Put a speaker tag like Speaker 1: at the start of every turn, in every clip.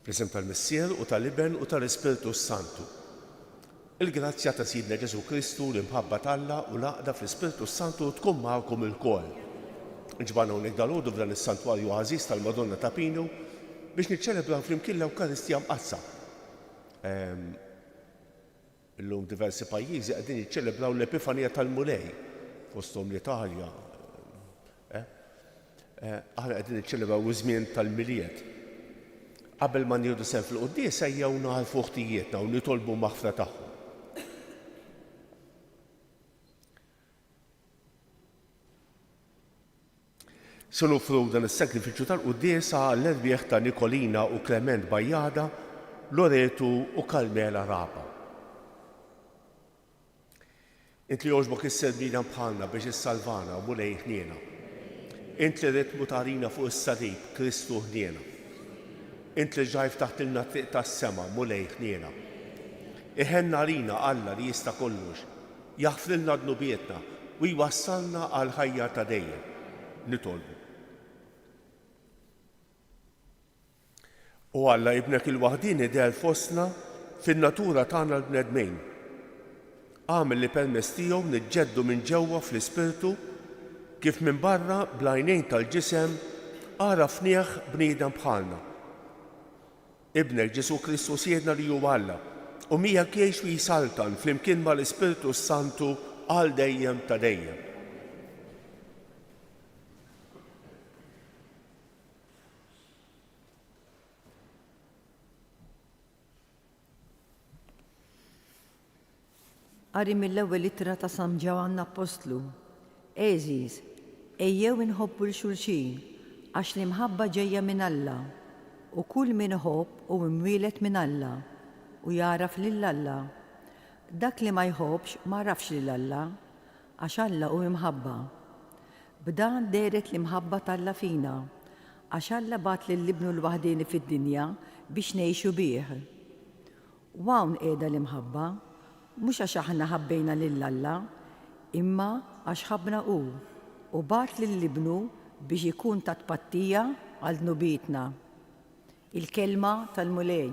Speaker 1: B'isem tal-Missier u tal-Iben u tal-Ispiritu Santu. Il-grazzja ta' Sidna Ġesu Kristu l-imħabba tal-Alla u l-għaqda fl-Ispiritu Santu tkun magħkom ilkoll. Ġbarna hawnhekk dalgħodu f'dan is-santwarju għażiż tal-Madonna ta' Pinu biex niċċelebraw flimkien l-Ewkaristija mqassa. Illum diversi pajjiżi qegħdin jiċċelebraw l-Epifanija tal-Mulej fosthom l-Italja. Aħna qegħdin niċċelebraw iż-żmien tal-Miliet. Qabel ma nieħdu sehem fil-quddies ejjew naħalfu ħtijietna u nitolbu maħfra tagħhom. Se nofru dan is-sagrifiċċju tal-quddies għall-erbieħ ta' Nikolina u Klement Bajjada, Loretu u Karmela Raba. Int li jogħġbok isservina bħalna biex issalvana u mulej ħniena. Int li ritmu tarina fuq is-salib Kristu ħniena. Int li ġajf taħt il-triq tas-sema mulej ħniena. Iħenna rina Alla li jista' kollox, jaħfrilna dnubietna u jwassalna għal ħajja ta' dejjem. Nitolbu. U Alla ibnek il-waħdini der fostna fin-natura tagħna l-bnedmejn. Għamel li permess tiegħu niġġeddu minn ġewwa fl-ispirtu kif minn barra bl-għajnejn tal-ġisem għarafnieh bniedem bħalna. Ibnek Ġesu Kristu siedna li hu Alla u miegħek jgħix u jisaltan flimkien mal-Ispiritu Santu għal dejjem ta' dejjem.
Speaker 2: Qari mill-ewwel ittra ta' San Ġwanna Apostlu. Eżiż, ejjew inħobbu l-xulxin għax l-imħabba ġejja minn Alla u kull min iħobb u mwieled minn Alla u jaraf lil Alla. Dak li ma jħobbx ma rafx lil Alla għax Alla hu imħabba. B'dan deret l-imħabba tal-Alla fina għax Alla bagħat lill-Ibnu l-waħdini fid-dinja biex ngħixu bih. U hawn qiegħda l-imħabba mhux għax aħna ħabbejna lil Alla, imma għax ħabbna hu u bagħat lill-Ibnu biex ikun ta' tpattija għal dnubietna. Il-kelma tal-mulej.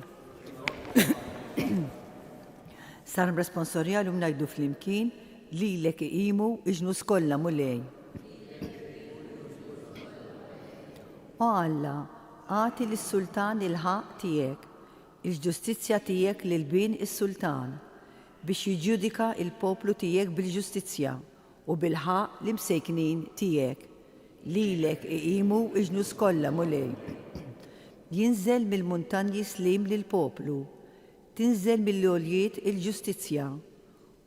Speaker 2: Sarm responsorjali ngħidu flimkien lilek iqimu iġnus kollha mulej. O Alla, għati lis-Sultan il-ħaq tiegħek, il-ġustizzja tiegħek lil bin is-Sultan biex jiġġudika il-poplu tiegħek bil-ġustizzja u bil-ħaq l-imsejknin tiegħek. Lilek iqimu iġnus kollha mulej. Jinżel mill-muntanji slim lill-poplu, tinżel mill-għoljiet il-ġustizzja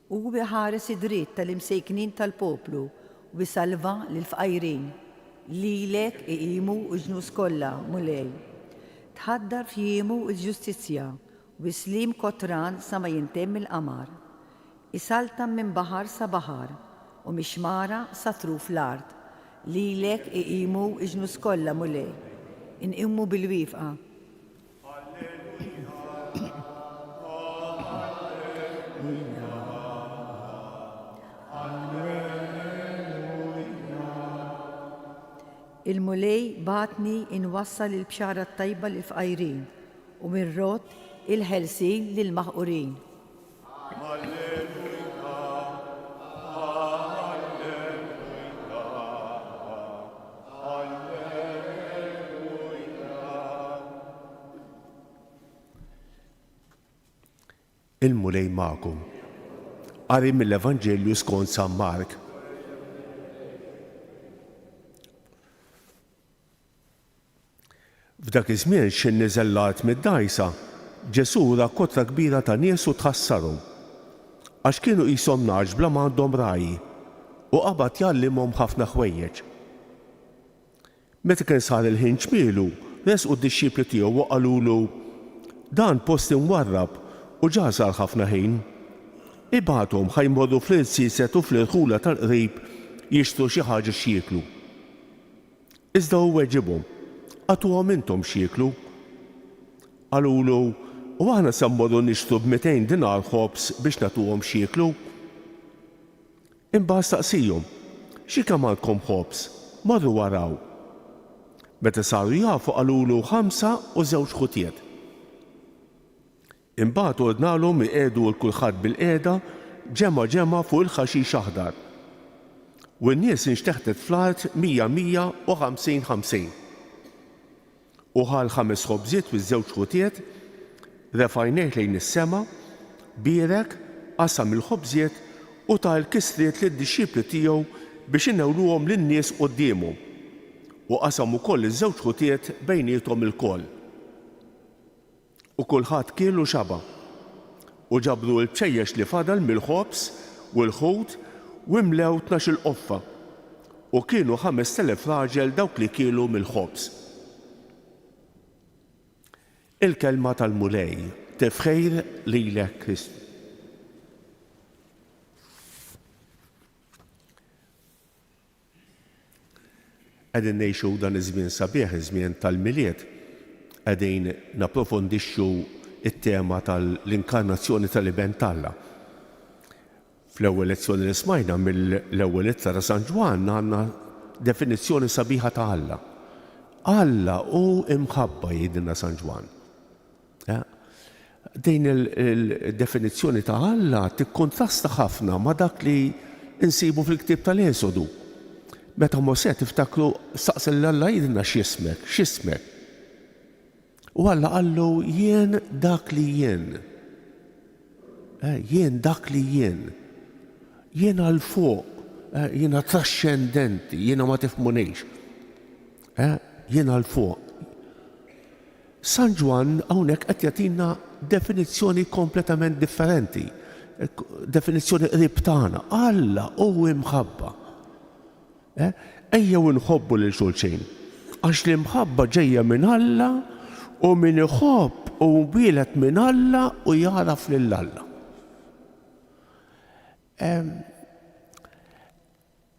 Speaker 2: u biħares id-dritt tal-imsejknin tal-poplu u bisalva lill-fqajrin. Lilek iqimu ġnus kollha mulej. Tħaddar f'jiemu il-ġustizzja u slim kotran sa ma jintemm il-qamar. Isaltam minn baħar sa baħar u mixmara sa truf l-art. Lilek iqimu ġnus kollha mulej. Inqimmu bil-wifqa. Il-mulej batni inwassal il-bxara tajba l-fqajrin u mir-rot il-ħelsin lil-maħqurin.
Speaker 1: Il-mulej magħkom. Qari mill-Evanġelju skont San Mark. F'dak iż-żmien xi niżellat mid-dgħajsa, Ġesu ra kotra kbira ta' nies u tħassaru għax kienu qishom naġbla m'għandhom raji u qabad jgħallimhom ħafna ħwejjeġ. Meta kien sar il-ħin ċmielu, resqu d-dixxipli tiegħu u qalulu dan post imwarrab u ġa sar ħafna ħin. Ibagħthom ħajmorru fl-irsiset u fl-irħula tal-qrib jixtru xi ħaġa x'jieklu. Iżda hu weġibhom, għatuhom intom x'jieklu. Qalulu u aħna se mmorru nixtru b'200 dinar ħobs biex nagħtuhom x'jieklu. Imbagħad staqsihom, xi kemm għandkom ħobs? Morru waraw. Meta saru jafu qalulu 5 u 2 ħutiet. Imbagħad ordnalhom iqiegħdu l kulħadd bil-qiegħda ġemma fuq il-ħaxix aħdar. U n-nies inxteħtet fl-art 100-150. U ħal 5 ħobżiet u 2 ħutiet, refajnejh lejn is-sema, bierek, qasam il-ħobżiet u ta' l-kisriet lid-dixxipli tiegħu biex inewluhom lin-nies qudiemhom. U qasam ukoll iż-2 ħutiet bejniethom ilkoll. U kulħadd kielu xaba. U ġabru l-bċejjex li fadal mill-ħobs u l-ħut u imlew 12 qoffa. U kienu 5,000 raġel dawk li kielu mill-ħobs. Il-kelma tal-mulej tifħejr lilek Kristu. Qegħdin ngħixu dan iż-żmien sabiħ, iż-żmien tal-miliet, qegħdin napprofondixxu it-tema tal-inkarnazzjoni tal-iben tal-Alla. Fl-ewwel lezzjoni li smajna mill-ewwel ittra ta' San Ġwan għandna definizzjoni sabiħa ta' Alla. Alla hu imħabba jgħidilna San Ġwan. Din il-definizzjoni ta' Alla tikkontrasta ħafna ma' dak li insibu fil-ktieb tal-Esodu. Meta Mosè tiftakru staqsel l-Alla jgħidilna x'ismek. U Alla qallu jien dak li jien. Jien dak li jien. Jien għal fuq, jiena trascendenti, jiena ma tifmunix. Jien għal fuq. San Ġwan hawnhekk qed jagħtina definizzjoni kompletament differenti. Definizzjoni qrib tagħna. Alla hu imħabba. Ejjew inħobbu lil xulxejn. Għax l-imħabba ġejja minn Alla u min iħobb u wielet minn Alla u jaraf lil Alla.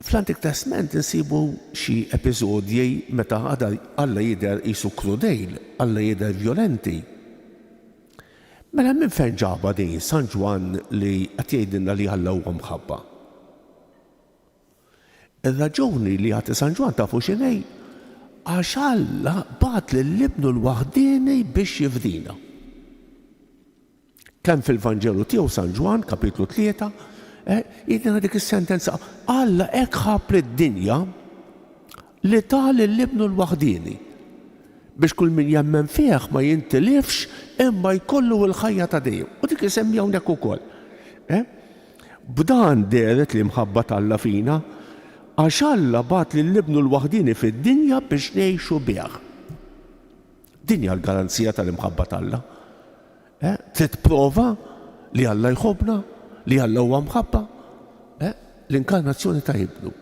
Speaker 1: Fl-Antik Testament insibu xi episodji meta Alla jidher qisu krudejl, Alla jidher vjolenti. Mela minn fejn ġaba din San Ġwan li qed jgħidilna li Alla huwa mħabba? Ir-raġuni li għati San Ġwan tafu x'inhi għax Alla bagħat lill-Ibnu l-waħdieni biex jifdina. Kemm fil-Vanġelu tiegħu San Ġwan, kapitlu 3, jgħidilna dik is-sentenza Alla hekk ħabb lid-dinja li ta' lill-Ibnu l-waħdieni biex kull min jemmen fih ma jintilifx imma jkollu l-ħajja ta' dejjem. U dik isemmi hawnhekk ukoll. B'dan deret li mħabba Alla fina għax Alla bagħat lill-Ibnu l-waħdieni fid-dinja biex ngħixu bih. Din hija l-garanzija tal-imħabba Alla. Trid prova li Alla jħobbna, li Alla huwa mħabba. L-inkarnazzjoni ta' Ibnu.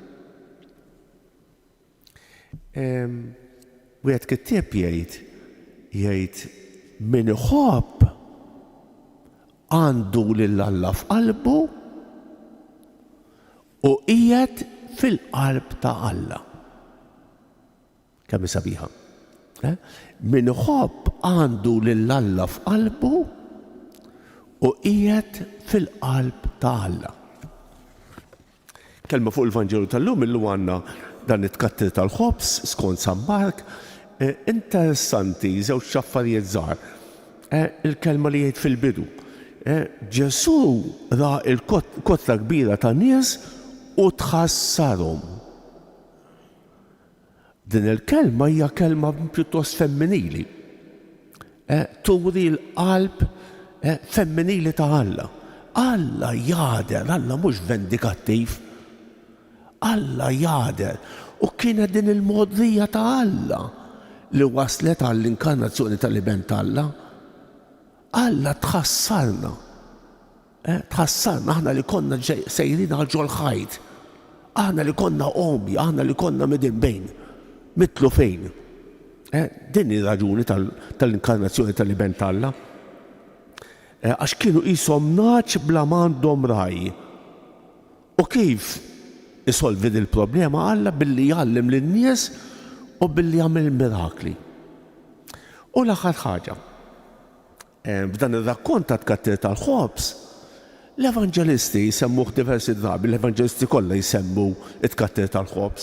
Speaker 1: Wieħed kittieb jgħid min iħobb għandu lil Alla f'qalbu u qiegħed fil-qalb ta' Alla. Kemm sabiħa. Min iħobb għandu lil Alla f'qalbu u qiegħed fil-qalb ta' Alla. Kelma fuq il-Vanġelu tal-lum illum għandna dan it-tkattir tal-ħobs skont San Mark. Interessanti, żewġ affarijiet żgħar. Il-kelma li jgħid fil-bidu. Ġesu ra l-kotra kbira ta' nies u tħassarhom. Din il-kelma hija kelma pjuttost femminili. Turi l-qalb femminili ta' Alla. Alla jader, Alla mhux vendikattiv. Alla jader. U kienet din il-modrija ta' Alla li waslet għall-inkarnazzjoni tal-iben ta' Alla. Alla tħassarna. Tħassarna aħna li konna sejrin għal ġol ħajt. Aħna li konna omi, aħna li konna midin bejn. Mitlu fejn. Din ir-raġuni tal-inkarnazzjoni tal-iben ta' Alla. Għax kienu jisom naċ bla m'għandhom raj. U kif isolvi il-problema Alla billi jgħallim lin-nies u billi jagħmel mirakli. U l-aħħar ħaġa, b'dan ir-rakkont ta' tkattir tal-ħobs, l-evanġelisti jsemmuh diversi drabi, l-evanġelisti kollha jsemmu t-tkattir tal-ħobs.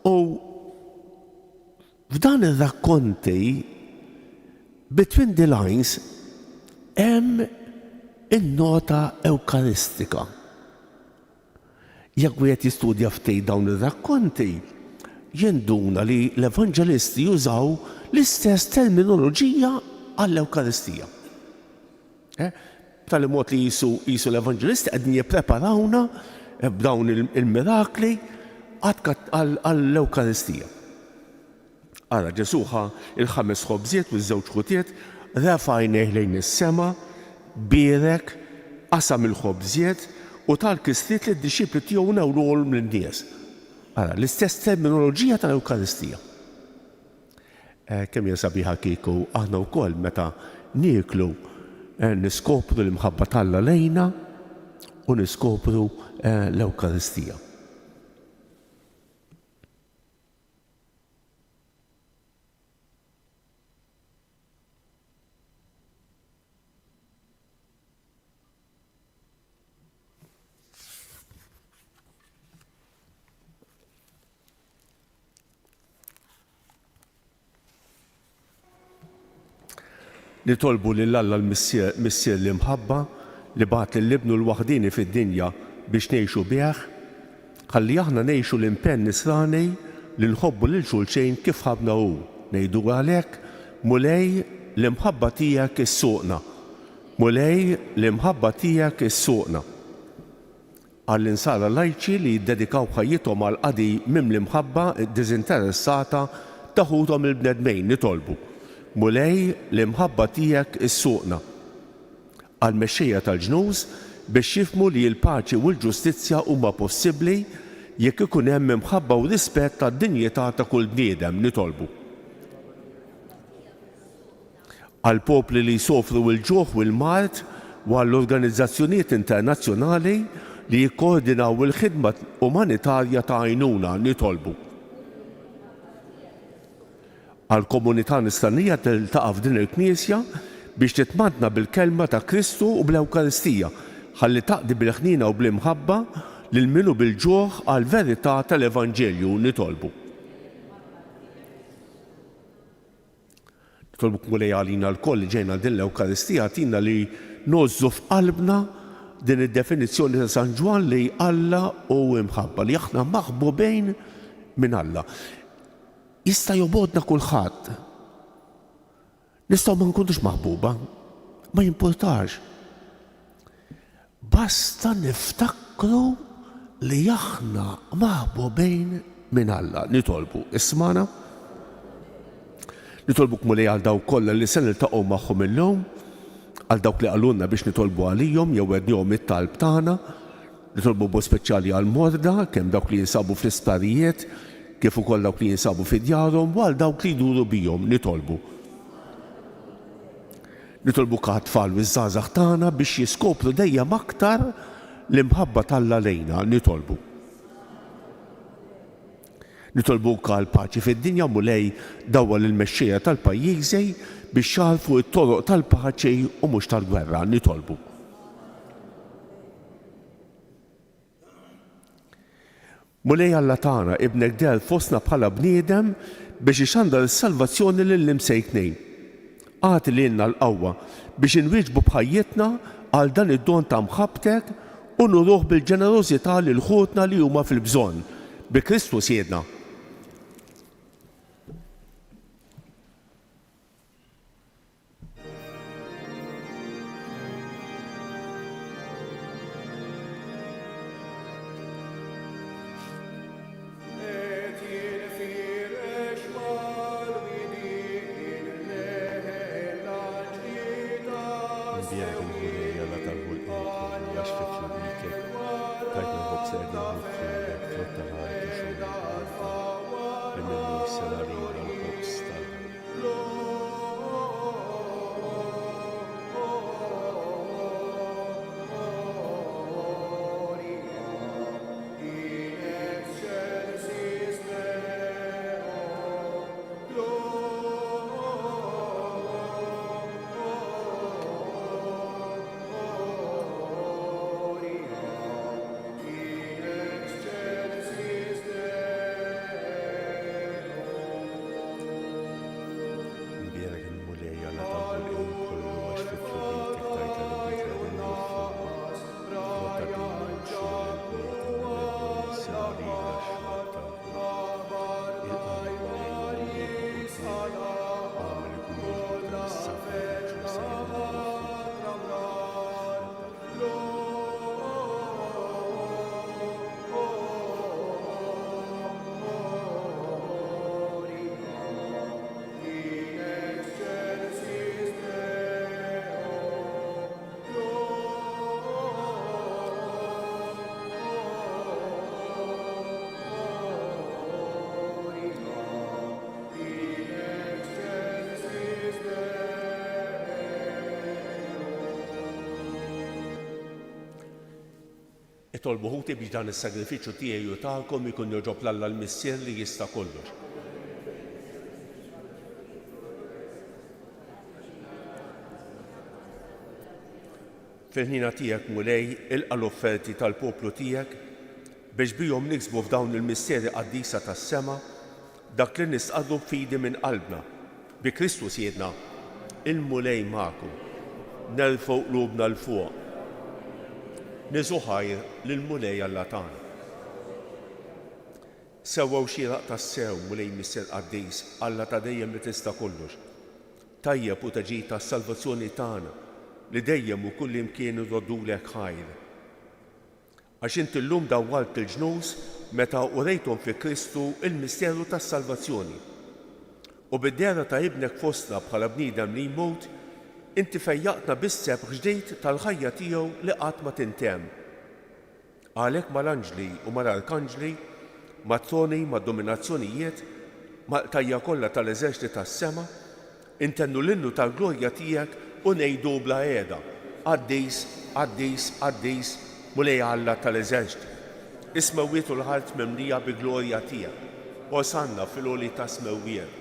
Speaker 1: U f'dan ir-rakkonti between the lines hemm in-nota ewkaristika. Jekk wieħed jistudja ftit dawn ir-rakkonti, jinduna li l-evanġelisti jużaw l-istess terminoloġija għall-Ewkaristija. Tal-imod li jisu l-evanġelisti qegħdin jippreparawna b'dawn il-mirakli għall-Ewkaristija. Ara Ġesuħa il-5 ħobżiet u ż-żewġ ħutiet refa' għajnejh lejn is-sema, bierek, qasam il-ħobżiet u tal-kisriet li d-dixxipli tiegħu nawruhom lin-nies. Ara, l-istess terminoloġija tal-Ewkaristija. Kemm hija sabiħa kieku aħna wkoll meta nieklu niskopru l-imħabba tal-Alla lejna u niskopru l-Ewkaristija. Nitolbu lill-Alla l-missier li mħabba li bagħat lill-ibnu l-waħdini fid-dinja biex ngħixu bih, ħalli aħna ngħixu l-impenn nisrani li nħobbu lil xulxejn kif ħabna hu. Ngħidu għalhekk mulej l-imħabba tiegħek issuqna. Mulej l-imħabba tiegħek issuqna. Għall-insara lajċi li jiddedikaw ħajjithom għal qadi mim l-imħabba ddiżinteressata taħudhom il-bnedmejn nitolbu. Mulej l-imħabba tiegħek issuqna. Għall-mexxejja tal-ġnus biex jifhmu li l-paċi u l-ġustizzja huma possibbli jekk ikun hemm imħabba u rispett tad-dinjità ta' kull bniedem nitolbu. Għall-popli li jsofru l-ġuħ u l-mart u għall-organizzazzjonijiet internazzjonali li jikkoordinaw il-ħidma umanitarja ta' għajnuna nitolbu. Għall-komunità nistannija tiltaqa' f'din il-Knisja biex titmadna bil-kelma ta' Kristu u bl-Ewkaristija, ħalli taqdi bil-ħnina u bl-imħabba lil minu bil-ġuħ għall-verità tal-Evanġelju nitolbu. Nitolbu mulej għalina l-koll li ġejna din l-Ewkaristija tina li nożżu f'qalbna din id-definizzjoni ta' San Ġwan li Alla u imħabba li aħna maħbubejn minn Alla. Jista' jobodna kulħadd. Nistgħu ma nkunux maħbuba, ma jimpurtax. Basta niftakru li aħna maħbubejn minn Alla. Nitolbu ismana. Nitolbuk mulej għal dawk kollha li se niltaqgħu magħhom illum, għal dawk li qalulna biex nitolbu għalihom jew wednihom it-talb tagħna, nitolbu b'mod speċjali għal morda kemm dawk li jinsabu fl-isptarijiet, kif ukoll dawk li jinsabu fid-djarhom u għal dawk li jduru bihom nitolbu. Nitolbu tfal u żgħażagħ tagħna biex jiskopru dejjem aktar l-imħabba tal-Alla lejna nitolbu. Nitolbu wkoll paċi fid-dinja mulej dawwa lill-mexxejja tal-pajjiżi biex jarfu t-toroq tal-paċi u mhux tal-gwerra nitolbu. Mulej Alla tagħna ibnek der fostna bħala bniedem biex ixandar is-salvazzjoni lill-imsejknejn. Għati lilna l-qawwa biex inwieġbu bħajjitna għal dan id-don ta' mħabbtek u nuruh bil-ġenerożità lil ħutna li huma fil-bżonn. Bi Kristu siedna. Bjerg mulej alla tal-ħolqien kollu għax fi fluwietek tajt nħobb serdin ħufflulek flotta ħajt u xulek li minnu s-salarina l-ħobs tal-ħajt. Itolbu ħuti biex dan is-sagrifiċċju tiegħi u tagħkom ikun joġob l-Alla l-Missier li jista' kollox. Fil-ħina tiegħek mulej ilqa' l-offerti tal-poplu tiegħek biex bihom niksbu f'dawn il-missieri qaddisa tas-sema dak li nisqadu f'fidi minn qalbna bi Kristu Siedna il-mulej magħkom nerfgħu qlubna l fuq. Niżu ħajr lill-mulej Alla tagħna. Sewwew xieraq tas-sew mulej Missier Qaddis Alla ta' dejjem li tista' kollox. Tajjeb u taġid tas-salvazzjoni tagħna li dejjem u kull imkien iroddulek ħajr. Għax inti llum dawwalt il-ġnus meta urejthom fi Kristu il-misteru tas-salvazzjoni. U bid-dera ta' ibnek fostna bħala bniedem li jmut, inti fejjaqtna bis-seb ġdejt tal-ħajja tiegħu li qatt ma tintemm. Għalhekk mal-anġli u mal-arkanġli, mat-troni, mad-dominazzjonijiet, mal-qtajja kollha tal-eżerċiti tas-sema, intennu l-innu tal-glorja tiegħek u ngħidu bla qiegħda. Qaddis, qaddis, qaddis, mulej Alla tal-eżerċiti. Ismewwiet u l-ħart mimlija bi glorja tiegħek. Osanna fil-għoli ta' smewwiet.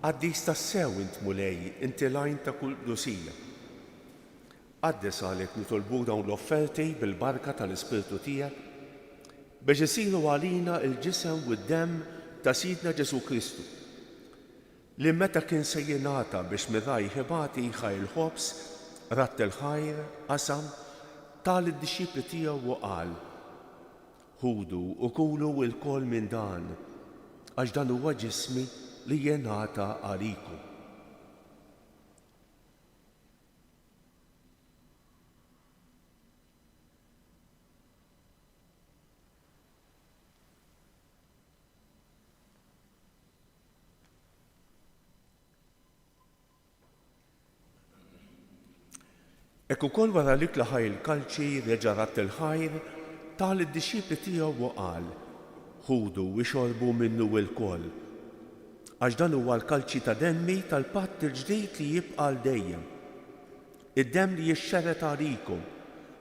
Speaker 1: Qaddis tas-sew int mulej, inti lajn ta' kull dusija. Qaddis għalhekk nitolbu dawn l-offerti bil-barka tal-Ispirtu tiegħek biex isiru għalina l-ġisem u d-demm ta' Sidna Ġesu Kristu li meta kien se jingħata biex miraj ħibati ħajr il-ħobs, ratt il-ħajr, qasam, tal id-disċipli tiegħu u qal: ħudu u kulu l-kol minn dan, għax dan huwa ġismi li jingħata għalikom. Hekk ukoll wara li klaħaj il-kalċi reġa' ratt il-ħajr tal id-disċipli tiegħu u qal: ħudu u xorbu minnu l-koll. Għax dan huwa l-kalċi ta' demmi tal-patt il-ġdid li jibqa' l dejjem. Id-demm li jixxerret għalikom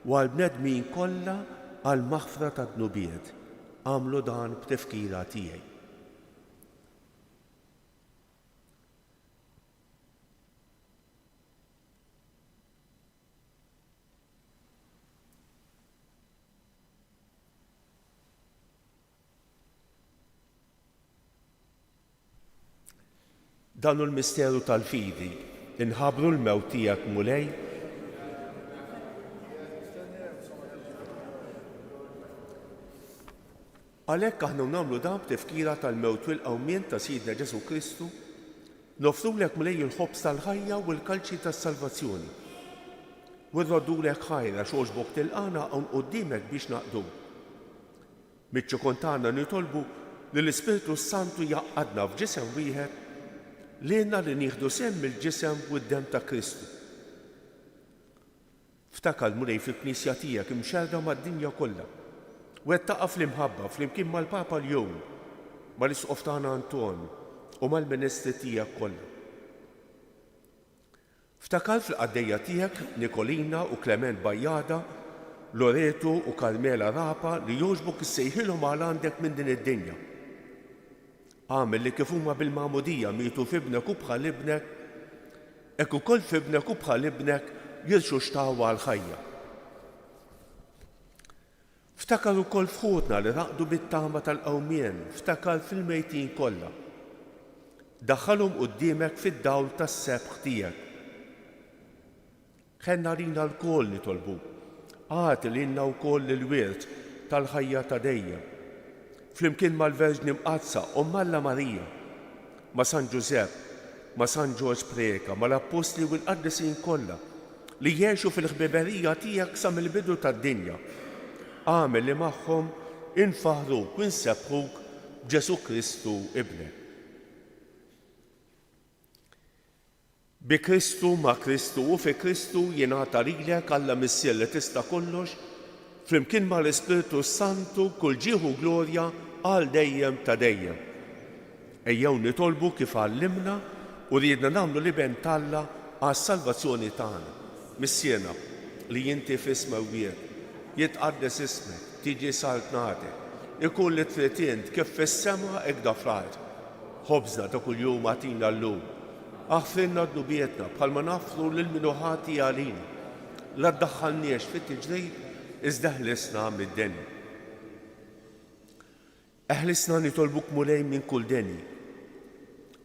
Speaker 1: u għall-bnedmin kollha għal maħfra ta' dnubiet. Għamlu dan b'tifkira tiegħi. Dan l-misteru tal-fidi inħabru l-mewt tiegħek mulej għalhekk aħna nagħmlu dan b'tifkira tal-mewt u l-qawmien ta' Sidna Ġesu Kristu, nofrulek mulej il-ħobs tal-ħajja u l-kalċi tas-salvazzjoni. U nroddulek ħajra xogħġbok tilqana hawn quddiemek biex naqdu. Miċ-ċukun tagħna nitolbu li l-Ispiritu Santu jaqqadna f'ġisem wieħed lilna li nieħdu semm il-ġisem u d-dem ta' Kristu. Ftakar Mulej fil-Knisja tiegħek imxerda mad-dinja kollha. Wettaqa fl-imħabba flimkien mal-Papa Ljum, mal-Isqof tagħna Anton u mal-Ministri tiegħek kollha. Ftakar fil-qaddejja tiegħek Nikolina u Klement Bajjada, Loreto u Karmela Rapa li jogħġbok issejħilhom għal għandek minn din id-dinja. Għamel li kif huma bil-magħmudija mietu f'ibnek u bħal ibnek, hekk ukoll f'ibnek u bħal ibnek jilxu xtawa għall-ħajja. Ftakar ukoll fħutna li raqdu bit-tama tal-qawmien, ftakar fil-mejtin kollha. Daħħalhom quddiemek fid-dawl tas-sebħ tiegħek. Ħenna rina l-kol nitolbu, għati lilna wkoll il-wirt tal-ħajja ta' dejjem. Flimkien mal-Verġni Mqazza u Malla Marija, ma' San Ġusepp, ma' San Ġorġ Preka, mal-Apostli u l-Qaddisin kollha li jgħixu fil-ħbiberija tiegħek sa mill-bidu tad-dinja. Għamel li magħhom infaħruk u nsebħuk b'Ġesu Kristu ibnek. Bi Kristu, ma' Kristu u fi Kristu jingħata lilek Alla Missier li tista' kollox, flimkien mal-Ispiritu Santu kull ġieħu glorja għal dejjem ta' dejjem. Ejjew nitolbu kif għallimna u riedna nagħmlu li ben Alla għas-salvazzjoni tagħna. Missierna li inti f'isma wieħed, jitqaddes ismek, tiġi saltnatek, ikun li trid int kif fis-sema hekk da fl-ard. Ħobżna ta' kuljum agħtina llum. Aħfirna d-nubietna bħalma nafru lil-minuħati għalina. La ddaħħalniex fit-tiġrid iżda ħlisna mid-denni. Eħlisna nitolbuk Mulej minn kull denni.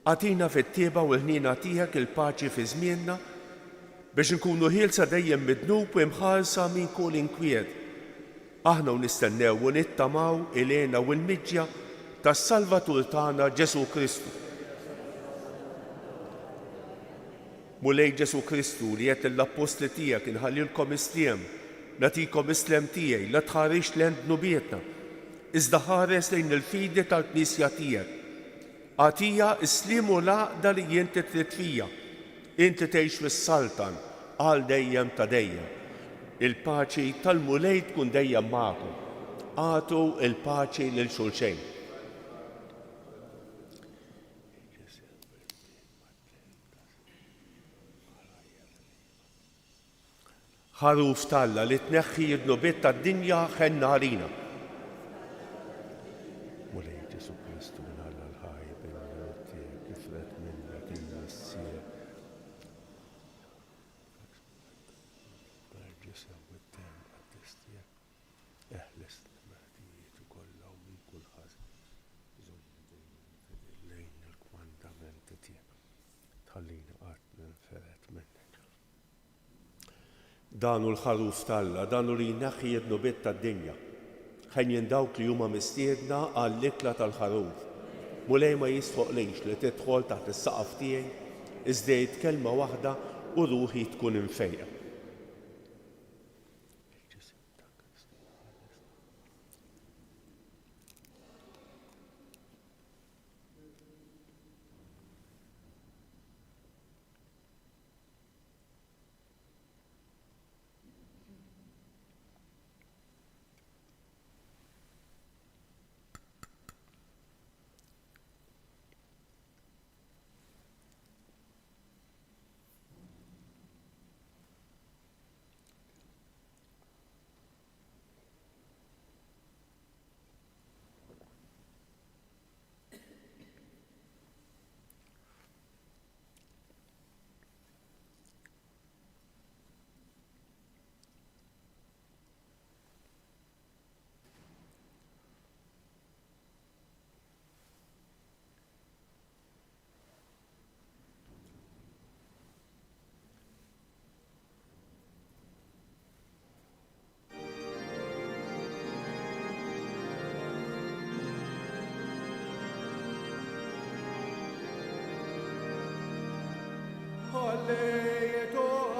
Speaker 1: Għatina fit-tieba u l-ħnina tiegħek il-paċi fi żmienna biex nkunu ħielsa dejjem midnub u imħarsa minn kull inkwiet. Aħna u nistennew u nittamaw ilena u l-miġja tas-Salvatur tagħna Ġesu Kristu. Mulej Ġesu Kristu li qed l-Apostli tiegħek inħallilkom isliem, nagħtikom islem tiegħi la tħarrix lejn nubietna, iżda ħares lejn il-fidi tal-Knisja tiegħek. Għatija isliem u l-għaqda li inti trid fija, inti tgħix fis-Saltan għal dejjem ta' dejjem. Il-paċi tal-Mulej tkun dejjem magħkom. Għatu il-paċi lil xulxejn. Ħaruf talla li tneħħi id-nubiet tad-dinja ħenna ħarina. Mulej Ġesu Kristu minn Alla l-ħaj bil-mewt tiegħek ifret minnek il-Missier. Ġisem u d-dem għaddis tiegħek. Eħles l-meħdijiet kollha u minn kull ħażin. Żomm lejn il-kwandamenti tiegħek. Tħallina qatt ninferet minnek. Danu l-ħaruf talla, danu li jnaħħi id-nubiet tad-dinja. Ħejjin dawk li huma mistiedna għall-ikla tal-ħaruf. Mulej ma jisfoqlejx li tidħol taħt is-saqaf tiegħi iżda kelma waħda u ruħi tkun imfejqa.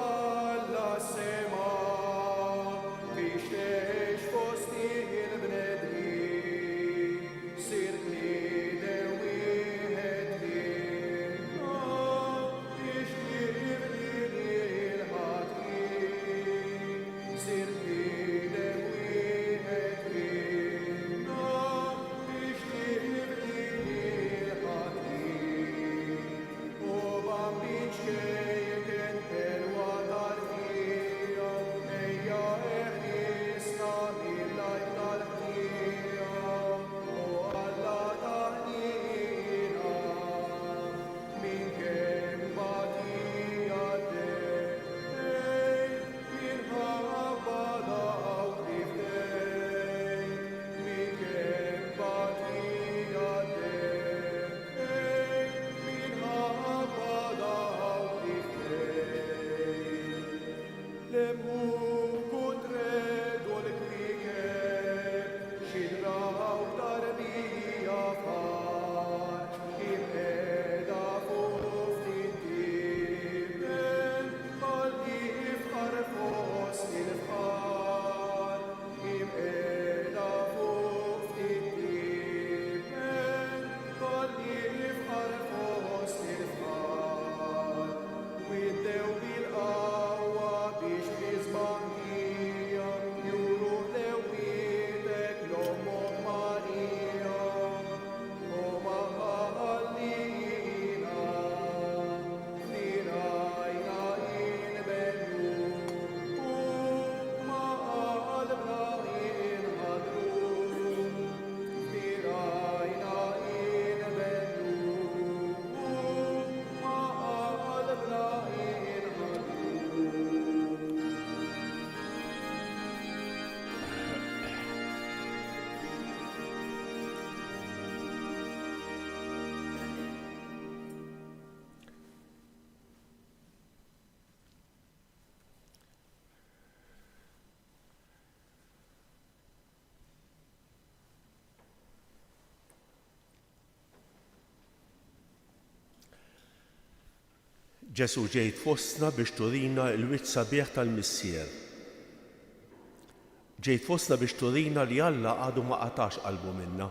Speaker 3: Alla sema, tixtex fosti il-bnedmin.
Speaker 1: Ġesu ġejt fostna biex turina l-wiċċ sabiħ tal-Missier. Ġejt fostna biex turina li Alla għadu ma qatax qalbu minna.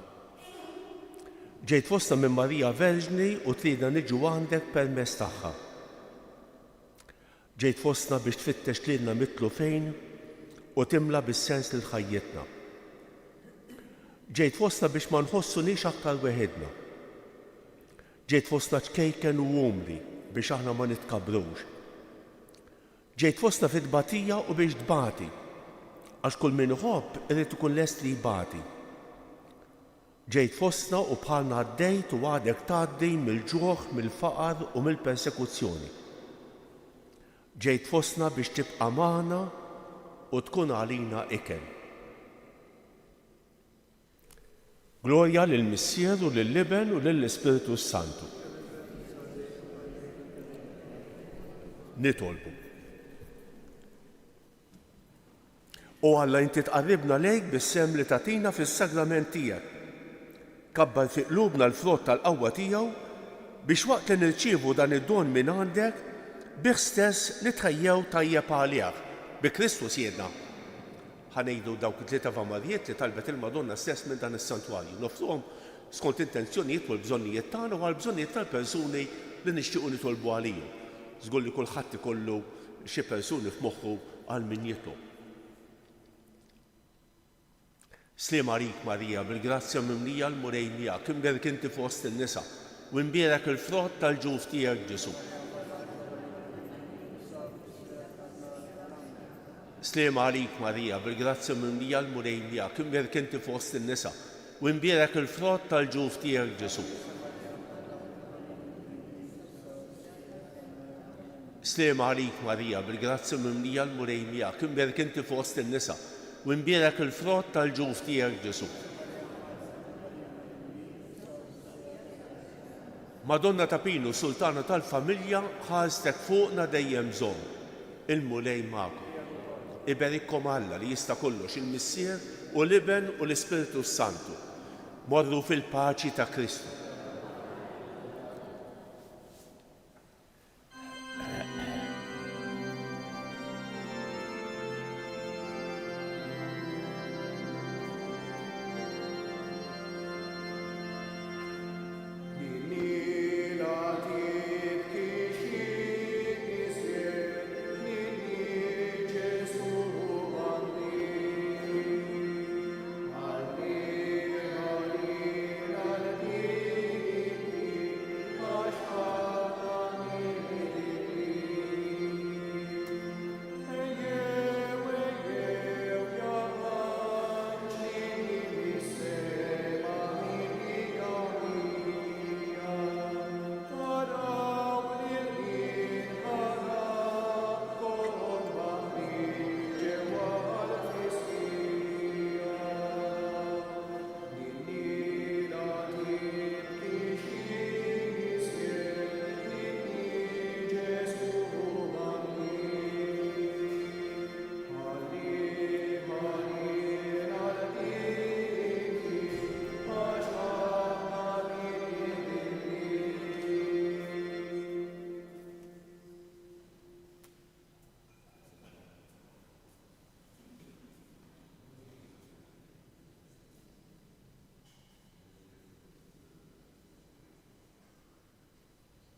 Speaker 1: Ġejt fostna minn Marija Verġni u tridna niġu għandek permezz tagħha. Ġejt fostna biex tfittex lilna mitlu fejn u timla bis-sens lil ħajjitna. Ġejt fostna biex ma nħossunix aktar weħedna. Ġejt fostna ċkejken u umli biex aħna ma nitkabrux. Ġejt fostna fit-tbatija u biex tbati, għax kull min iħobb irid ikun lest li jbati. Ġejt fostna u bħalna għaddejt u għadek tgħaddi mill-ġuħ, mill-faqar u mill-persekuzzjoni. Ġejt fostna biex tibqa' magħna u tkun għalina ikel. Glorja lill-Missier u lill-Liben u lill-Ispiritu Santu. Nitolbu. U Alla inti tqarribna lejk bis-sem li tagħtina fis-sagrament tiegħek. Kabbar fi qlubna l-frott tal-qawwa tiegħu biex waqt li nirċievu dan id-don minn għandek bih stess nitħejjew tajjeb għalih bi Kristus jedna. Ħanejdu dawk it-tlieta Vamarijiet li talbet il-Madonna stess minn dan is-santwarju. Nofruhom skont intenzjonijiet u l-bżonnijiet tagħna u għall-bżonnijiet tal-persuni li nixtiequ nitolbu għalihom. Żgur li kulħadd ikollu xi persuni f'moħħu għal min jitlob. Sliem għalik Marija, bil-grazzja mimlija l-murej miegħek, imberek inti fost in-nisa u nbierek il-frott tal-ġuf tiegħek Ġesu. Sliem għalik Marija, bil-grazzja mimlija l-murej miegħek, imberek inti fost in-nisa u nbierek il-frott tal-ġuf tiegħek Ġesu. Sliem għalik Marija, bil-grazzja mimlija l-murej miegħek, imberek inti fost in-nisa u nbierek il-frott tal-ġuf tiegħek Ġesu. Madonna ta' Pinu, Sultana tal-Familja, ħarstek fuqna dejjem żomm. Il-mulej magħkom. Iberikkom Alla li jista' kollox il-Missier u l-Iben u l-Ispiritu Santu. Morru fil-paċi ta' Kristu.